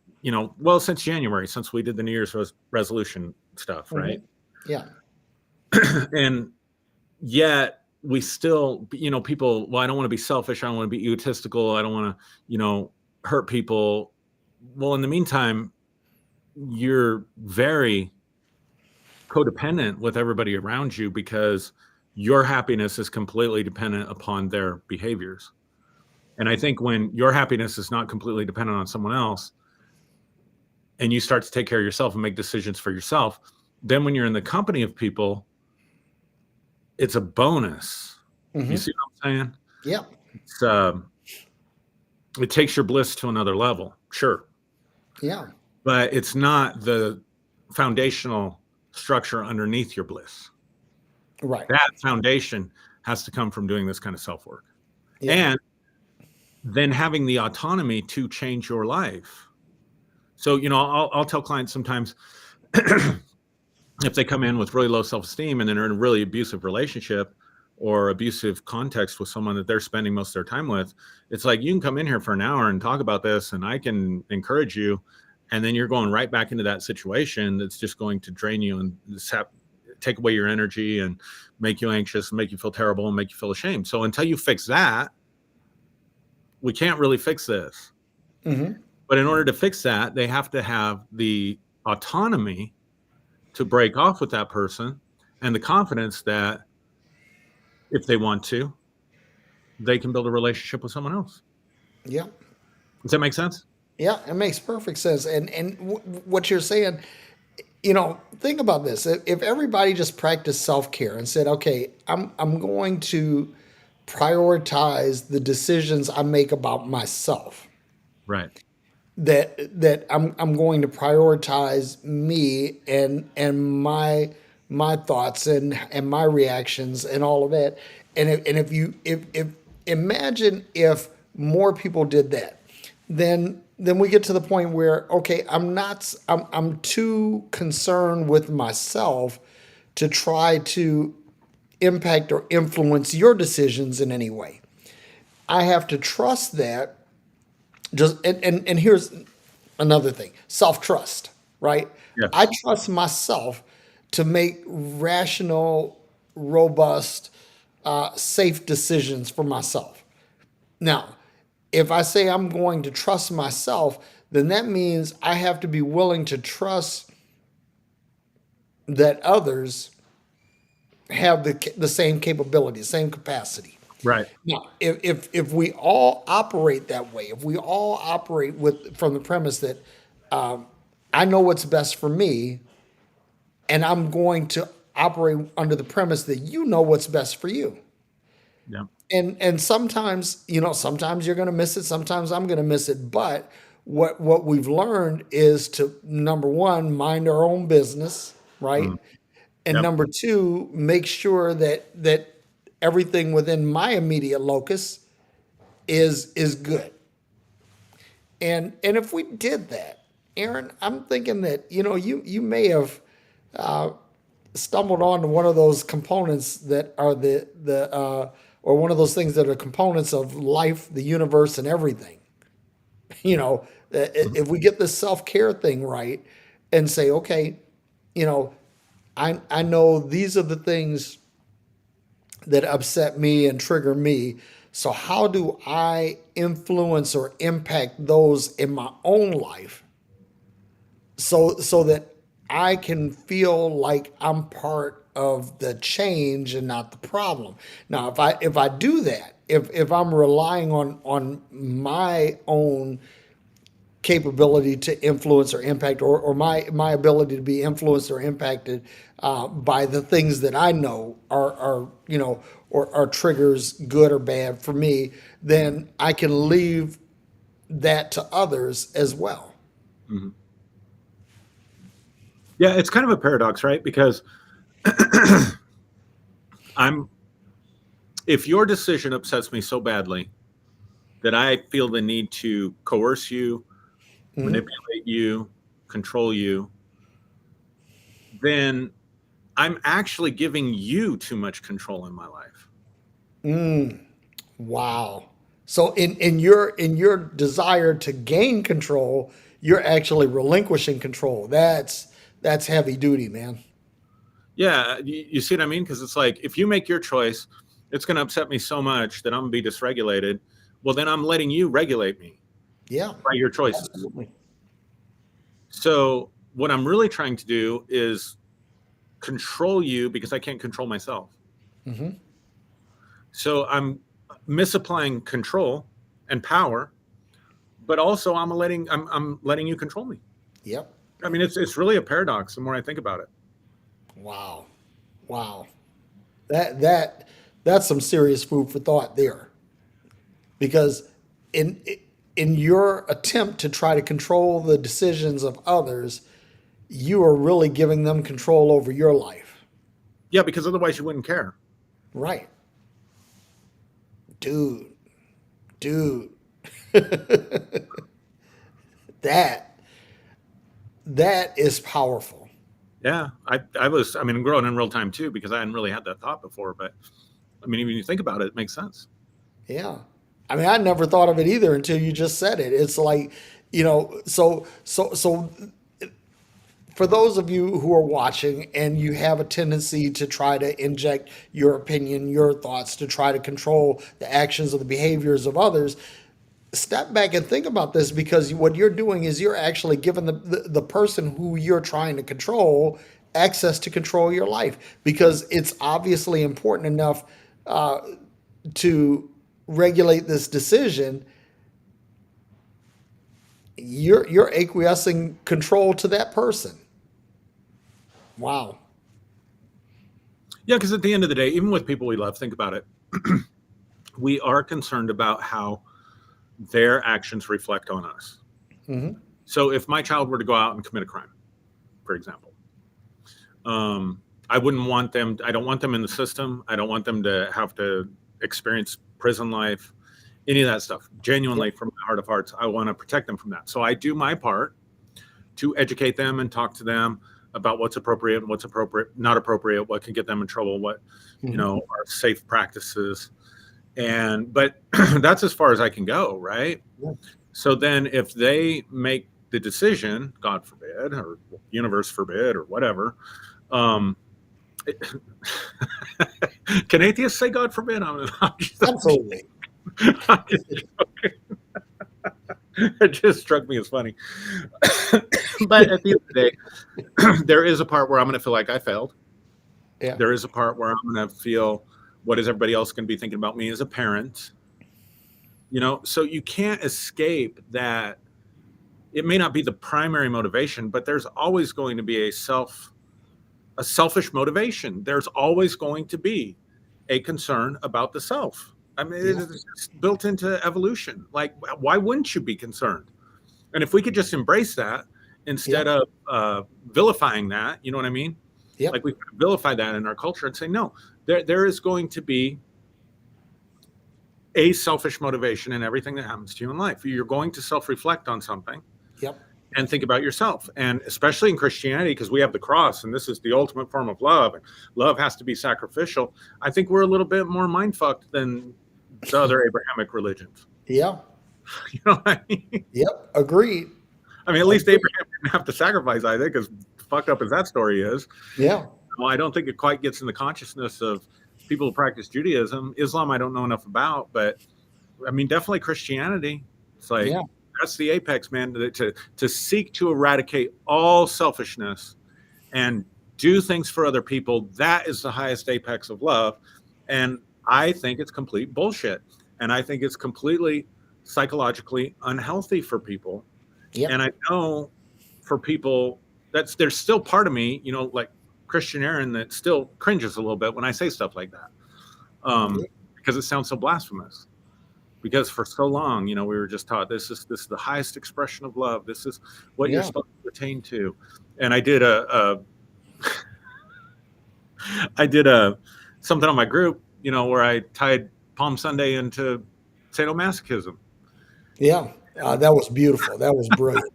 since January, since we did the New Year's resolution stuff, right? Yeah. And yet we still, people, well, I don't want to be selfish. I don't want to be egotistical. I don't want to, hurt people. Well, in the meantime, you're very codependent with everybody around you because your happiness is completely dependent upon their behaviors. And I think when your happiness is not completely dependent on someone else and you start to take care of yourself and make decisions for yourself, then when you're in the company of people, it's a bonus. You see what I'm saying? Yeah. It's It takes your bliss to another level, sure, Yeah. but it's not the foundational structure underneath your bliss. Right. That foundation has to come from doing this kind of self work. Yeah. And then having the autonomy to change your life. So, I'll tell clients sometimes if they come in with really low self-esteem and then are in a really abusive relationship or abusive context with someone that they're spending most of their time with, it's like, you can come in here for an hour and talk about this and I can encourage you. And then you're going right back into that situation that's just going to drain you and take away your energy and make you anxious and make you feel terrible and make you feel ashamed. So until you fix that, we can't really fix this. Mm-hmm. But in order to fix that, they have to have the autonomy to break off with that person and the confidence that if they want to, they can build a relationship with someone else. Yeah. Does that make sense? Yeah. It makes perfect sense. And what you're saying, think about this. If everybody just practiced self-care and said, okay, I'm going to prioritize the decisions I make about myself, Right. that I'm going to prioritize me and my thoughts and my reactions and all of that. And if imagine if more people did that, then we get to the point where, okay, I'm too concerned with myself to try to impact or influence your decisions in any way. I have to trust that. And here's another thing: self-trust, right? I Yes. trust myself to make rational, robust, safe decisions for myself. Now, if I say I'm going to trust myself, then that means I have to be willing to trust that others have the same capability, same capacity. Right. Now, if we all operate that way, if we all operate from the premise that I know what's best for me, and I'm going to operate under the premise that you know what's best for you. Yeah. And sometimes, sometimes you're going to miss it, sometimes I'm going to miss it, but what we've learned is to, number one, mind our own business, right? Mm. And Yep. number two, make sure that everything within my immediate locus is good. And if we did that, Aaron, I'm thinking that you may have stumbled onto one of those components that are the or one of those things that are components of life, the universe, and everything. Mhm. If we get this self-care thing right and say, okay, you know, I know these are the things that upset me and trigger me. So how do I influence or impact those in my own life so that I can feel like I'm part of the change and not the problem. Now, if I do that, if I'm relying on my own capability to influence or impact, or my ability to be influenced or impacted by the things that I know are or are triggers, good or bad for me, then I can leave that to others as well. Mhm. Yeah, it's kind of a paradox, right? Because I'm if your decision upsets me so badly that I feel the need to coerce you, Hmm. manipulate you, control you, then I'm actually giving you too much control in my life. Wow. So in your desire to gain control, you're actually relinquishing control. That's heavy duty, man. Yeah, you see what I mean? Because it's like if you make your choice, it's going to upset me so much that I'm going to be dysregulated. Well, then I'm letting you regulate me Yeah, by your choices. absolutely. So what I'm really trying to do is control you because I can't control myself. Hmm. So I'm misapplying control and power, but also I'm letting you control me. Yep. I mean, it's really a paradox the more I think about it. Wow. Wow. That's some serious food for thought there. Because in in your attempt to try to control the decisions of others, you are really giving them control over your life. Yeah, because otherwise you wouldn't care. Right. Dude, dude. that that is powerful. Yeah, I was, I mean, I'm growing in real time too, because I hadn't really had that thought before. But I mean, when you think about it, it makes sense. Yeah. I mean, I never thought of it either until you just said it. It's like, so for those of you who are watching and you have a tendency to try to inject your opinion, your thoughts to try to control the actions or the behaviors of others, step back and think about this, because what you're doing is you're actually giving the person who you're trying to control access to control your life, because it's obviously important enough to regulate this decision. You're acquiescing control to that person. Wow. Yeah, because at the end of the day, even with people we love, think about it. We are concerned about how their actions reflect on us. Hmm. So if my child were to go out and commit a crime, for example, I wouldn't want them, I don't want them in the system. I don't want them to have to experience prison life, any of that stuff. Genuinely, Yep. from my heart of hearts, I want to protect them from that. So I do my part to educate them and talk to them about what's appropriate and what's appropriate, not appropriate, what can get them in trouble, what, Hmm. are safe practices. And, but that's as far as I can go, right? Yeah. So then if they make the decision, God forbid, or universe forbid, or whatever, um, can atheists say God forbid? I'm just, Absolutely. I'm just it just struck me as funny. But at the end of the day, there is a part where I'm going to feel like I failed. Yeah. There is a part where I'm going to feel, what is everybody else going to be thinking about me as a parent? So you can't escape that. It may not be the primary motivation, but there's always going to be a selfish motivation. There's always going to be a concern about the self. I mean, Yeah. it's built into evolution. Like, why wouldn't you be concerned? And if we could just embrace that instead Yep. of vilifying that, you know what I mean? Like, Yep. we could vilify that in our culture and say, no, there is going to be a selfish motivation in everything that happens to you in life. You're going to self-reflect on something Yep. and think about yourself. And especially in Christianity, because we have the cross and this is the ultimate form of love, and love has to be sacrificial. I think we're a little bit more mind fucked than the other Abrahamic religions. Yeah. You know what I mean? Yep. Agreed. I mean, at least Agreed. Abraham didn't have to sacrifice, I think, as fucked up as that story is. Yeah. Well, I don't think it quite gets in the consciousness of people who practice Judaism. Islam, I don't know enough about, but I mean, definitely Christianity. It's like, Yeah. that's the apex, man, to seek to eradicate all selfishness and do things for other people. That is the highest apex of love. And I think it's complete bullshit. And I think it's completely psychologically unhealthy for people. And Yep. I know for people, there's still part of me, like Christian Aaron, that still cringes a little bit when I say stuff like that, Yep. because it sounds so blasphemous. Because for so long, we were just taught this is the highest expression of love. This is what you're Yeah. supposed to attain to. And I did a something on my group, where I tied Palm Sunday into sadomasochism. Yeah. That was beautiful. That was brilliant.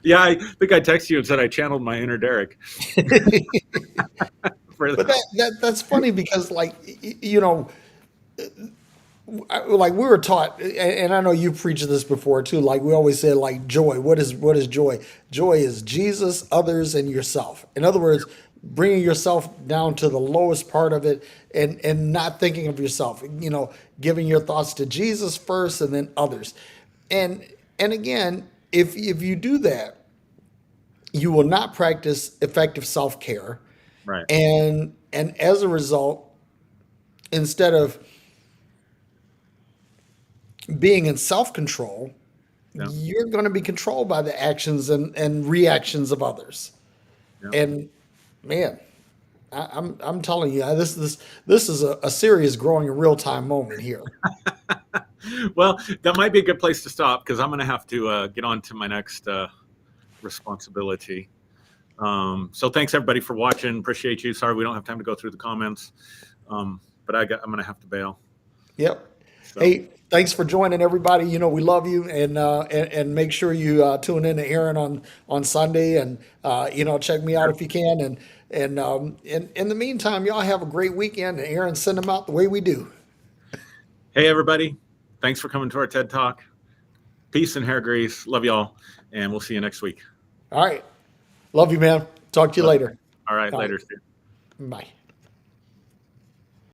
Yeah, I think I texted you and said I channeled my inner Derrick for But that. that's funny because, like, like we were taught, and I know you preached this before too. Like we always say, like joy. What is joy? Joy is Jesus, others, and yourself. In other words, bringing yourself down to the lowest part of it, and not thinking of yourself. Giving your thoughts to Jesus first, and then others. And and again, if you do that, you will not practice effective self care, Right. and as a result, instead of being in self control, Yeah. you're going to be controlled by the actions and reactions of others. Yeah. And man, I'm telling you, this is a serious growing in real time moment here. Well, that might be a good place to stop because I'm going to have to get on to my next responsibility. So thanks everybody for watching. Appreciate you. Sorry we don't have time to go through the comments, but I'm going to have to bail. Yep. So. Hey, thanks for joining, everybody. You know we love you, and make sure you tune in to Aaron on Sunday, and check me out if you can. And in the meantime, y'all have a great weekend. And Aaron, send them out the way we do. Hey everybody, thanks for coming to our TED Talk. Peace and hair grease. Love y'all, and we'll see you next week. All right. Love you, man. Talk to you later. All right, later. Bye.